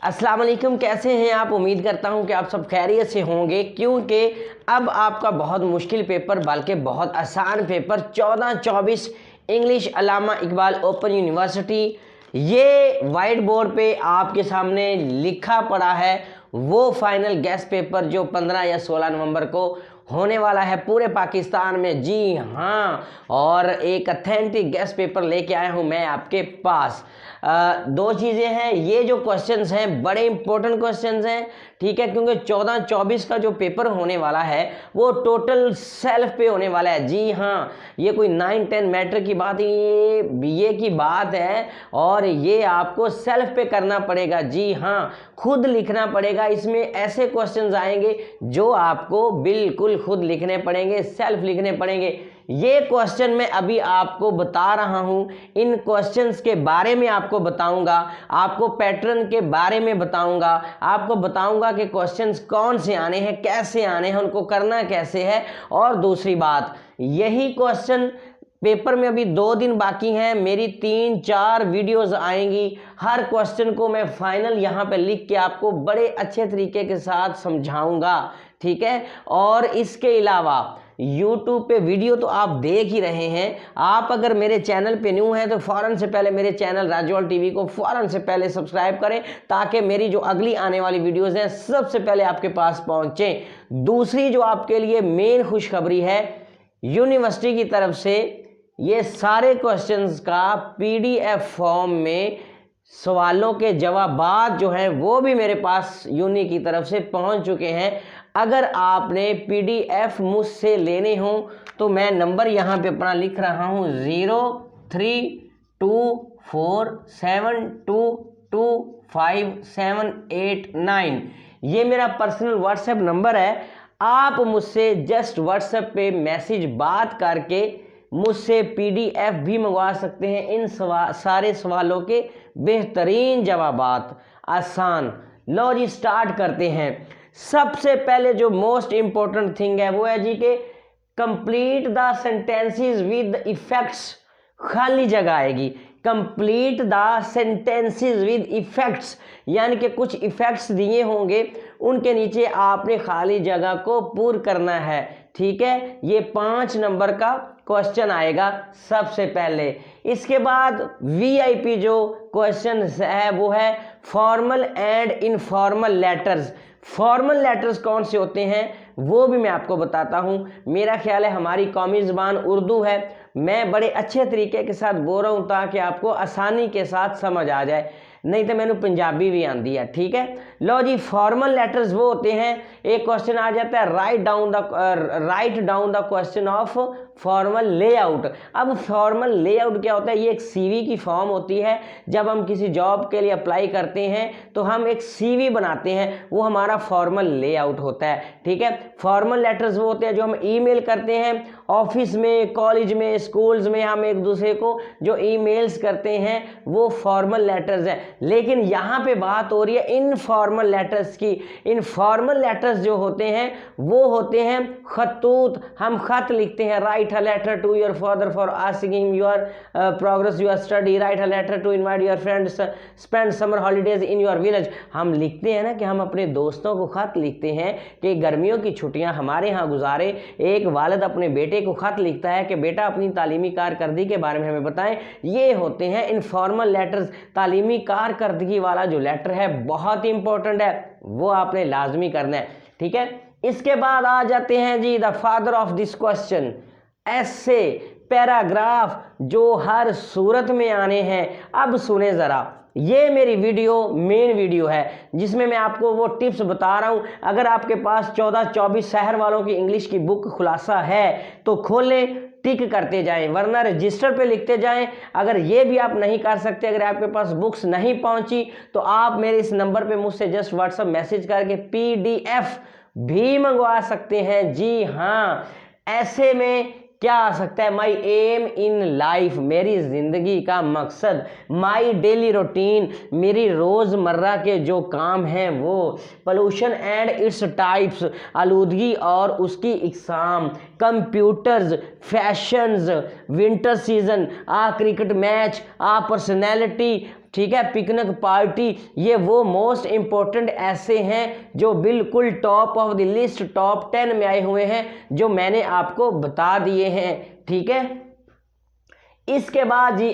अस्सलाम वालेकुम, कैसे हैं आप। उम्मीद करता हूं कि आप सब खैरियत से होंगे, क्योंकि अब आपका बहुत मुश्किल पेपर बल्कि बहुत आसान पेपर 14-24 इंग्लिश अल्लामा इकबाल ओपन यूनिवर्सिटी ये वाइट बोर्ड पे आपके सामने लिखा पड़ा है। वो फाइनल गेस्ट पेपर जो 15 या 16 नवंबर को होने वाला है पूरे पाकिस्तान में। जी हाँ, और एक अथेंटिक गेस्ट पेपर लेके आया हूँ मैं आपके पास। दो चीज़ें हैं, ये जो क्वेश्चंस हैं बड़े इंपॉर्टेंट क्वेश्चंस हैं, ठीक है, क्योंकि 14-24 का जो पेपर होने वाला है वो टोटल सेल्फ पे होने वाला है। जी हाँ, ये कोई 9-10 मैटर की बात, ये बीए की बात है और ये आपको सेल्फ पे करना पड़ेगा। जी हाँ, खुद लिखना पड़ेगा। इसमें ऐसे क्वेश्चंस आएंगे जो आपको बिल्कुल खुद लिखने पड़ेंगे, सेल्फ लिखने पड़ेंगे। ये क्वेश्चन मैं अभी आपको बता रहा हूं, इन क्वेश्चंस के बारे में आपको बताऊंगा, आपको पैटर्न के बारे में बताऊंगा, आपको बताऊंगा कि क्वेश्चंस कौन से आने हैं, कैसे आने हैं, उनको करना कैसे है। और दूसरी बात, यही क्वेश्चन पेपर में अभी 2 दिन बाकी हैं, मेरी 3-4 वीडियोस आएंगी। हर क्वेश्चन को मैं फाइनल यहाँ पे लिख के आपको बड़े अच्छे तरीके के साथ समझाऊंगा, ठीक है। और इसके अलावा YouTube पे वीडियो तो आप देख ही रहे हैं। आप अगर मेरे चैनल पे न्यू हैं तो फ़ौरन से पहले मेरे चैनल राजौल टीवी को फ़ौरन से पहले सब्सक्राइब करें, ताकि मेरी जो अगली आने वाली वीडियोस हैं सबसे पहले आपके पास पहुंचें। दूसरी जो आपके लिए मेन खुशखबरी है, यूनिवर्सिटी की तरफ से ये सारे क्वेश्चंस का PDF फॉर्म में सवालों के जवाबात जो हैं वो भी मेरे पास यूनी की तरफ से पहुंच चुके हैं। अगर आपने PDF मुझसे लेने हो तो मैं नंबर यहाँ पे अपना लिख रहा हूँ 032472257889। ये मेरा पर्सनल व्हाट्सएप नंबर है। आप मुझसे जस्ट व्हाट्सएप पे मैसेज बात करके मुझसे PDF भी मंगवा सकते हैं। इन सारे सवालों के बेहतरीन जवाबात, आसान। लो जी, स्टार्ट करते हैं। सबसे पहले जो मोस्ट इंपॉर्टेंट थिंग है वो है जी कि complete the sentences with effects. खाली जगह आएगी, complete the sentences with effects, यानी कि कुछ इफेक्ट्स दिए होंगे, उनके नीचे आपने खाली जगह को पूर्ण करना है, ठीक है। ये 5 नंबर का क्वेश्चन आएगा सबसे पहले। इसके बाद VIP जो क्वेश्चन है वो है formal and informal letters. Formal letters कौन से होते हैं वो भी मैं आपको बताता हूं। मेरा ख्याल है हमारी कौमी ज़बान उर्दू है, मैं बड़े अच्छे तरीके के साथ बोल रहा हूं ताकि आपको आसानी के साथ समझ आ जाए, नहीं तो मैंने पंजाबी भी आती है, ठीक है। लो जी, फॉर्मल लेटर्स वो होते हैं, एक क्वेश्चन आ जाता है write down the question of formal layout. अब फॉर्मल लेआउट क्या होता है? ये एक CV की फॉर्म होती है। जब हम किसी जॉब के लिए अप्लाई करते हैं तो हम एक CV बनाते हैं, वो हमारा फॉर्मल लेआउट होता है, ठीक है। फॉर्मल लेटर्स वो होते हैं जो हम ईमेल करते हैं, ऑफिस में, कॉलेज में, स्कूल्स में हम एक दूसरे को जो ईमेल्स करते हैं वो फॉर्मल लेटर्स हैं। लेकिन यहाँ पे बात हो रही है इनफॉर्मल लेटर्स की। इनफॉर्मल लेटर्स जो होते हैं वो होते हैं खतूत। हम खत लिखते हैं, right a letter to your father for asking him your progress your study, write a letter to invite your friends spend summer holidays in your village। हम लिखते हैं ना कि हम अपने दोस्तों को खत लिखते हैं कि गर्मियों की छुट्टियां हमारे यहाँ गुजारे। एक वालिद अपने बेटे को खत लिखता है कि बेटा अपनी तालीमी कारकर्दगी के बारे में हमें बताएं। ये होते हैं इनफॉर्मल लेटर्स। तालीमी कारकर्दगी वाला जो लेटर है बहुत इंपॉर्टेंट है, वो आपने लाजमी करना है, ठीक है। इसके बाद आ जाते हैं जी the father of this question, ऐसे पैराग्राफ जो हर सूरत में आने हैं। अब सुने ज़रा, ये मेरी मेन वीडियो है जिसमें मैं आपको वो टिप्स बता रहा हूँ। अगर आपके पास 14-24 शहर वालों की इंग्लिश की बुक खुलासा है तो खोलें, टिक करते जाएं, वरना रजिस्टर पे लिखते जाएं। अगर ये भी आप नहीं कर सकते, अगर आपके पास बुक्स नहीं पहुंची, तो आप मेरे इस नंबर पे मुझसे जस्ट व्हाट्सएप मैसेज करके PDF भी मंगवा सकते हैं। जी हाँ, ऐसे में क्या आ सकता है? माई एम इन लाइफ, मेरी जिंदगी का मकसद, माई डेली रूटीन, मेरी रोज़मर्रा के जो काम हैं वो, पोल्यूशन एंड इट्स टाइप्स, आलूदगी और उसकी इकसाम, कंप्यूटर्स, फैशंस, विंटर सीजन, आ क्रिकेट मैच, आ पर्सनैलिटी, ठीक है, पिकनिक पार्टी, ये वो मोस्ट इंपॉर्टेंट ऐसे हैं जो बिल्कुल top of the list, top 10 में आए हुए हैं, जो मैंने आपको बता दिए हैं। ठीक है, इसके बाद जी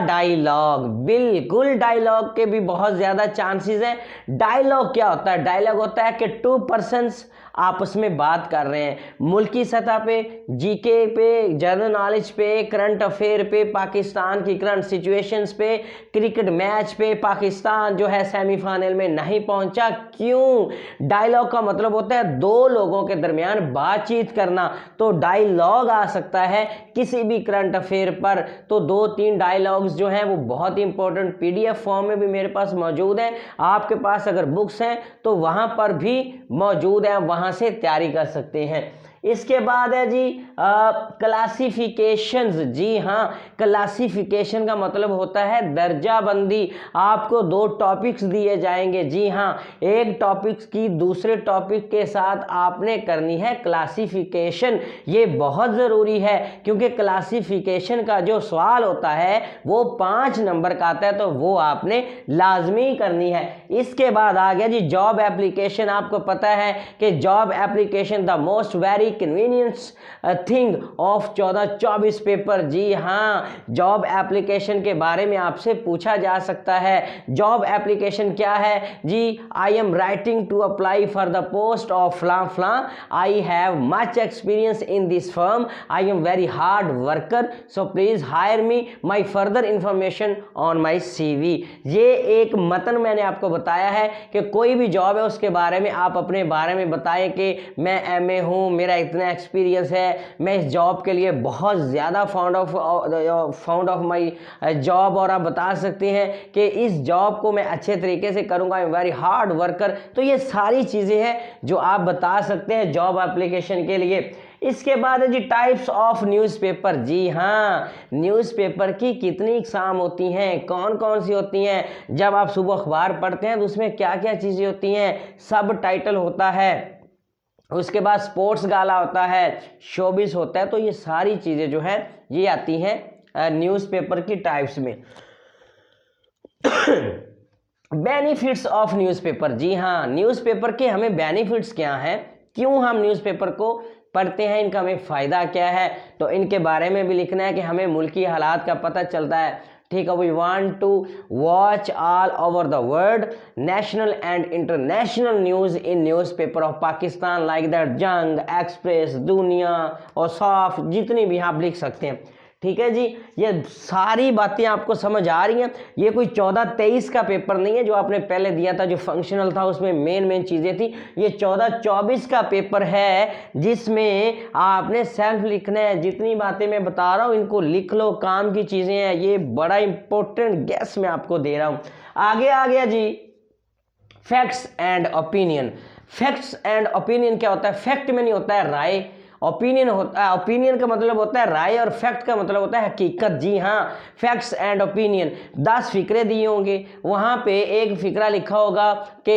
डायलॉग, बिल्कुल डायलॉग के भी बहुत ज़्यादा चांसेस हैं। डायलॉग क्या होता है? डायलॉग होता है कि टू पर्सन्स आपस में बात कर रहे हैं, मुल्की सतह पे, जीके पे, जनरल नॉलेज पे, करंट अफेयर पे, पाकिस्तान की करंट सिचुएशंस पे, क्रिकेट मैच पे, पाकिस्तान जो है सेमीफाइनल में नहीं पहुंचा, क्यों? डायलॉग का मतलब होता है दो लोगों के दरमियान बातचीत करना, तो डायलॉग आ सकता है किसी भी करंट अफेयर पर। तो 2-3 डायलॉग्स जो हैं वो बहुत ही इंपॉर्टेंट पीडीएफ फॉर्म में भी मेरे पास मौजूद हैं, आपके पास अगर बुक्स हैं तो वहां पर भी मौजूद है, वहां से तैयारी कर सकते हैं। इसके बाद है जी क्लासिफिकेशंस। जी हाँ, क्लासिफिकेशन का मतलब होता है दर्जा बंदी। आपको 2 टॉपिक्स दिए जाएंगे, जी हाँ, एक टॉपिक्स की दूसरे टॉपिक के साथ आपने करनी है क्लासिफिकेशन। ये बहुत ज़रूरी है क्योंकि क्लासिफिकेशन का जो सवाल होता है वो 5 नंबर का आता है, तो वो आपने लाजमी करनी है। इसके बाद आ गया जी जॉब एप्लीकेशन। आपको पता है कि job application the most very convenience thing of 14-24 paper. जी हाँ, जॉब एप्लीकेशन के बारे में आपसे पूछा जा सकता है। जॉब एप्लीकेशन क्या है जी? I am writing to apply for the post of blah blah, I have much experience in this firm, I am very hard worker, so please hire me, my further information on my CV। ये एक मतन मैंने आपको बताया है कि कोई भी जॉब है उसके बारे में आप अपने बारे में बताएं कि मैं MA हूँ, मेरा इतना एक्सपीरियंस है, मैं इस जॉब के लिए बहुत ज़्यादा फाउंड ऑफ माई जॉब, और आप बता सकते हैं कि इस जॉब को मैं अच्छे तरीके से करूँगा, आई एम वेरी हार्ड वर्कर। तो ये सारी चीज़ें हैं जो आप बता सकते हैं जॉब एप्लीकेशन के लिए। इसके बाद है जी टाइप्स ऑफ न्यूज़पेपर। जी हाँ, न्यूज़पेपर की कितनी इकसाम होती हैं, कौन कौन सी होती हैं? जब आप सुबह अखबार पढ़ते हैं तो उसमें क्या क्या चीज़ें होती हैं? सब टाइटल होता है, उसके बाद स्पोर्ट्स गाला होता है, शोबिस होता है। तो ये सारी चीज़ें जो है ये आती हैं न्यूज़पेपर की टाइप्स में। Benefits of newspaper. जी हाँ, न्यूज़पेपर के हमें बेनिफिट्स क्या हैं, क्यों हम न्यूज़पेपर को पढ़ते हैं, इनका हमें फ़ायदा क्या है, तो इनके बारे में भी लिखना है कि हमें मुल्की हालात का पता चलता है। ठीक है, we want to watch all over the world national and international news in newspaper of Pakistan like that Jang, Express, Dunya और साफ, जितनी भी आप लिख सकते हैं। ठीक है जी, ये सारी बातें आपको समझ आ रही हैं। ये कोई 14-23 का पेपर नहीं है जो आपने पहले दिया था, जो फंक्शनल था, उसमें मेन चीज़ें थी। ये 14-24 का पेपर है जिसमें आपने सेल्फ लिखना है। जितनी बातें मैं बता रहा हूँ इनको लिख लो, काम की चीज़ें हैं, ये बड़ा इंपॉर्टेंट गेस मैं आपको दे रहा हूँ। आगे आ गया जी facts and opinion. Facts and opinion क्या होता है? फैक्ट में नहीं होता है राय, ओपिनियन होता है, ओपिनियन का मतलब होता है राय, और फैक्ट का मतलब होता है हकीकत। जी हाँ, फैक्ट्स एंड ओपिनियन। 10 फिक्रे दिए होंगे, वहाँ पे एक फिक्रा लिखा होगा कि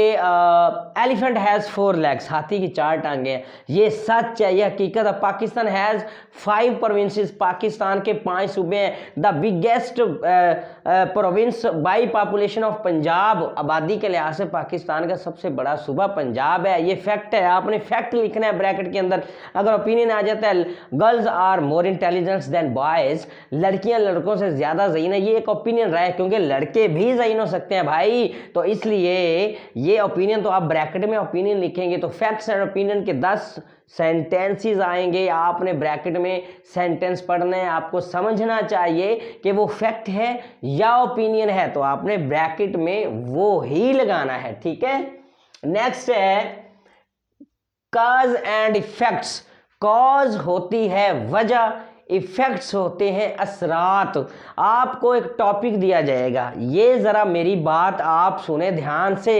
एलिफेंट हैज़ 4 लेग्स, हाथी की 4 टांगे हैं। ये सच है, ये हकीकत है। पाकिस्तान हैज़ 5 प्रोविंसेस, पाकिस्तान के 5 सूबे हैं। The biggest province by population of Punjab, आबादी के लिहाज से पाकिस्तान का सबसे बड़ा सूबा पंजाब है। ये फैक्ट है, आपने फैक्ट लिखना है ब्रैकेट के अंदर। अगर ओपिनियन आ जाता है girls are more intelligent than boys, लड़कियां लड़कों से ज्यादा ज़हीन है, ये एक ओपिनियन रहा है, क्योंकि लड़के भी ज़हीन हो सकते हैं भाई, तो इसलिए ये ओपिनियन, तो आप ब्रैकेट में ओपिनियन लिखेंगे तो फैक्ट्स एंड ओपिनियन के 10 सेंटेंसेस आएंगे। आपने ब्रैकेट में सेंटेंस पढ़ना है, आपको समझना चाहिए कि वो फैक्ट है या ओपिनियन है, तो आपने ब्रैकेट में वो ही लगाना है। ठीक है, नेक्स्ट है कॉज एंड इफेक्ट्स। कॉज होती है वजह, इफेक्ट्स होते हैं असरात। आपको एक टॉपिक दिया जाएगा, ये ज़रा मेरी बात आप सुने ध्यान से,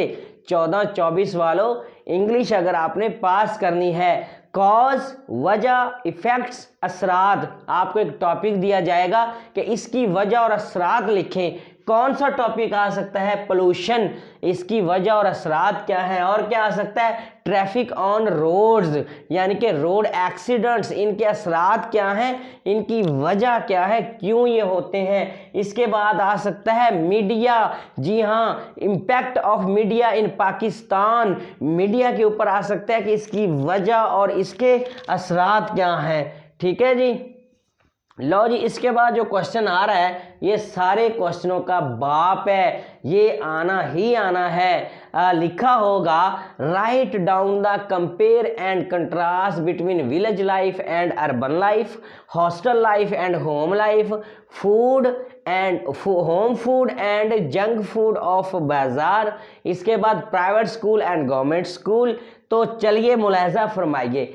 14-24 वालों, इंग्लिश अगर आपने पास करनी है, कॉज, वजह, इफेक्ट्स, असरात, आपको एक टॉपिक दिया जाएगा कि इसकी वजह और असरात लिखें। कौन सा टॉपिक आ सकता है? पोल्यूशन, इसकी वजह और असरात क्या है। और क्या आ सकता है? ट्रैफिक ऑन रोड्स, यानी कि रोड एक्सीडेंट्स, इनके असरात क्या हैं, इनकी वजह क्या है, क्यों ये होते हैं। इसके बाद आ सकता है मीडिया, जी हाँ, impact of media in Pakistan, media के ऊपर आ सकता है कि इसकी वजह और इसके असरात क्या हैं। ठीक है जी। लो जी, इसके बाद जो क्वेश्चन आ रहा है ये सारे क्वेश्चनों का बाप है, ये आना ही आना है। लिखा होगा write down the compare and contrast between village life and urban life, hostel life and home life, food and home food and junk food of बाजार। इसके बाद private school and government school. तो चलिए मुलाहिजा फरमाइए।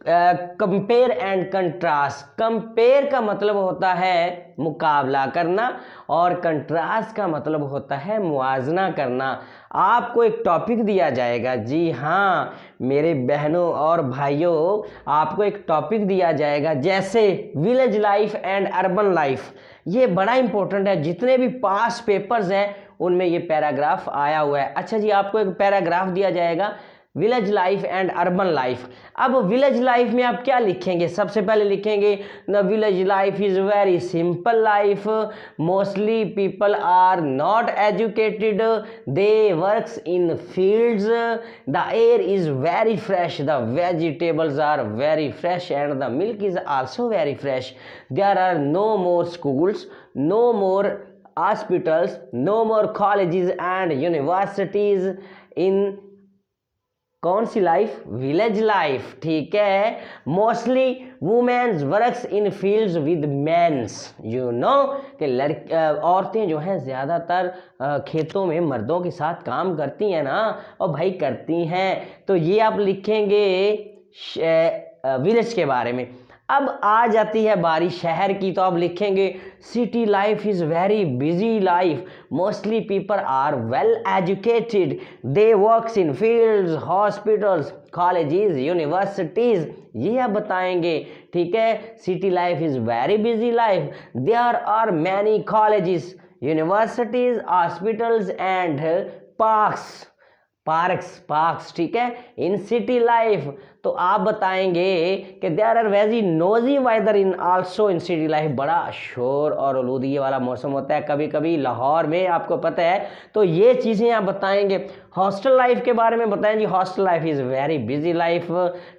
कंपेयर एंड कंट्रास्ट, कंपेयर का मतलब होता है मुकाबला करना और कंट्रास्ट का मतलब होता है मुआजना करना। आपको एक टॉपिक दिया जाएगा, जी हाँ मेरे बहनों और भाइयों, आपको एक टॉपिक दिया जाएगा जैसे village life and urban life. ये बड़ा इंपॉर्टेंट है, जितने भी पास पेपर्स हैं उनमें ये पैराग्राफ आया हुआ है। अच्छा जी, आपको एक पैराग्राफ दिया जाएगा village life and urban life. अब विलेज लाइफ में आप क्या लिखेंगे? सबसे पहले लिखेंगे the village life is very simple life, mostly people are not educated, they works in fields, the air is very fresh, the vegetables are very fresh and the milk is also very fresh, there are no more schools, no more hospitals, no more colleges and universities in कौन सी life? Village life. ठीक है। Mostly womens works in fields with mens, you know कि औरतें जो हैं ज़्यादातर खेतों में मर्दों के साथ काम करती हैं ना, और भाई करती हैं। तो ये आप लिखेंगे विलेज के बारे में। अब आ जाती है बारी शहर की, तो आप लिखेंगे city life is very busy life, mostly people are well educated, they works in fields, hospitals, colleges, universities. ये आप बताएंगे। ठीक है। City life is very busy life, there are many colleges, universities, hospitals and parks. ठीक है। In city life तो आप बताएंगे कि there are very noisy weather in also in city life, बड़ा शोर और आलूदगी वाला मौसम होता है कभी कभी लाहौर में, आपको पता है। तो ये चीज़ें आप बताएंगे। हॉस्टल लाइफ के बारे में बताएं जी, hostel life is very busy life.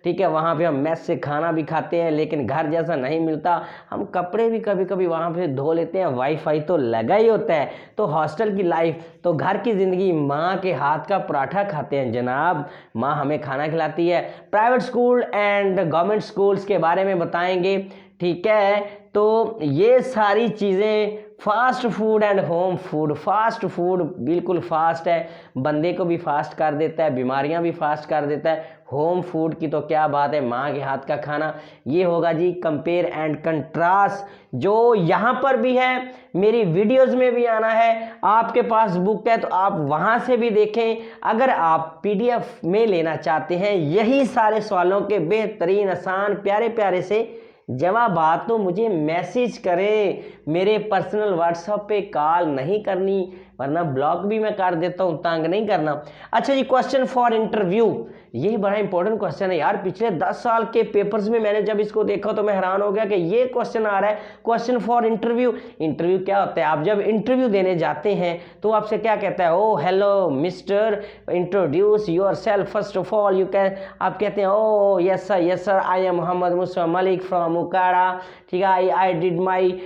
ठीक है। वहाँ पे हम मेस से खाना भी खाते हैं लेकिन घर जैसा नहीं मिलता, हम कपड़े भी कभी कभी वहाँ पे धो लेते हैं, वाईफाई तो लगा ही होता है। तो हॉस्टल की लाइफ, तो घर की ज़िंदगी, माँ के हाथ का पराठा खाते हैं जनाब, माँ हमें खाना खिलाती है। Private school and government schools के बारे में बताएंगे। ठीक है। तो ये सारी चीज़ें, fast food and home food, fast food बिल्कुल फास्ट है, बंदे को भी फास्ट कर देता है, बीमारियां भी फास्ट कर देता है। होम फूड की तो क्या बात है, माँ के हाथ का खाना। ये होगा जी कंपेयर एंड कंट्रास्ट, जो यहाँ पर भी है, मेरी वीडियोस में भी आना है। आपके पास बुक है तो आप वहाँ से भी देखें। अगर आप PDF में लेना चाहते हैं यही सारे सवालों के बेहतरीन आसान प्यारे प्यारे से जवाब, तो मुझे मैसेज करें, मेरे पर्सनल व्हाट्सएप पे कॉल नहीं करनी, वरना ब्लॉक भी मैं कर देता हूँ, तंग नहीं करना। अच्छा जी, क्वेश्चन फॉर इंटरव्यू, ये बड़ा इंपॉर्टेंट क्वेश्चन है यार। पिछले 10 साल के पेपर्स में मैंने जब इसको देखा तो मैं हैरान हो गया कि ये क्वेश्चन आ रहा है, क्वेश्चन फॉर इंटरव्यू। इंटरव्यू क्या होता है? आप जब इंटरव्यू देने जाते हैं तो आपसे क्या कहता है? Oh hello mister, introduce yourself first of all. You can, आप कहते हैं oh yes sir I am Mohammad Mustafa Malik from Okara. ठीक है। I did my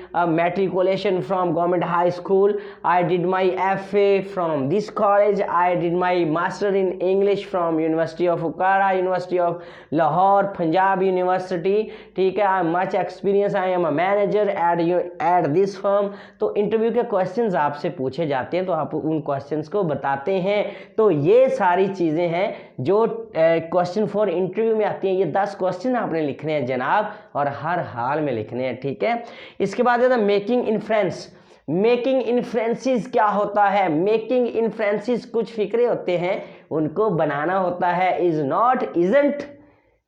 matriculation from government high school, I did my FA from this college, I did my master in English from University of Ukhara, University of Lahore, Punjab University. ठीक है। I am much experience, I am a manager at this firm। तो interview के questions आपसे पूछे जाते हैं तो आप उन क्वेश्चंस को बताते हैं। तो ये सारी चीज़ें हैं जो क्वेश्चन फॉर इंटरव्यू में आती हैं। ये 10 क्वेश्चन आपने लिखने हैं जनाब, और हर हाल में लिखने हैं। ठीक है। इसके बाद है मेकिंग इन्फ्रेंस। मेकिंग इन्फ्रेंसिस क्या होता है? मेकिंग इन्फ्रेंसिस कुछ फिक्रे होते हैं, उनको बनाना होता है। इज नॉट, इजंट,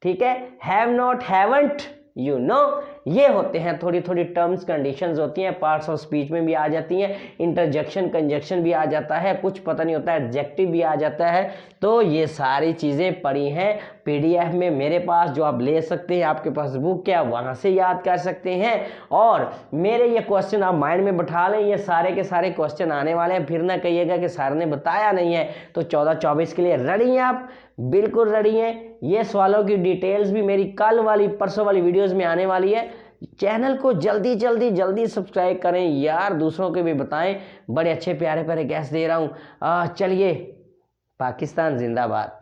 ठीक है, have not, haven't, you know, ये होते हैं, थोड़ी थोड़ी टर्म्स कंडीशंस होती हैं, पार्ट्स ऑफ स्पीच में भी आ जाती हैं, इंटरजेक्शन कंजक्शन भी आ जाता है, कुछ पता नहीं होता है, एडजेक्टिव भी आ जाता है। तो ये सारी चीज़ें पड़ी हैं PDF में मेरे पास, जो आप ले सकते हैं। आपके पास बुक है, वहाँ से याद कर सकते हैं। और मेरे ये क्वेश्चन आप माइंड में बैठा लें, ये सारे के सारे क्वेश्चन आने वाले हैं, फिर ना कहिएगा कि सर ने बताया नहीं है। तो 14-24 के लिए रेडी हैं आप? बिल्कुल रेडी हैं। ये सवालों की डिटेल्स भी मेरी कल वाली परसों वाली वीडियोस में आने वाली है। चैनल को जल्दी जल्दी जल्दी सब्सक्राइब करें यार, दूसरों को भी बताएं। बड़े अच्छे प्यारे प्यारे गैस दे रहा हूँ। चलिए, पाकिस्तान जिंदाबाद।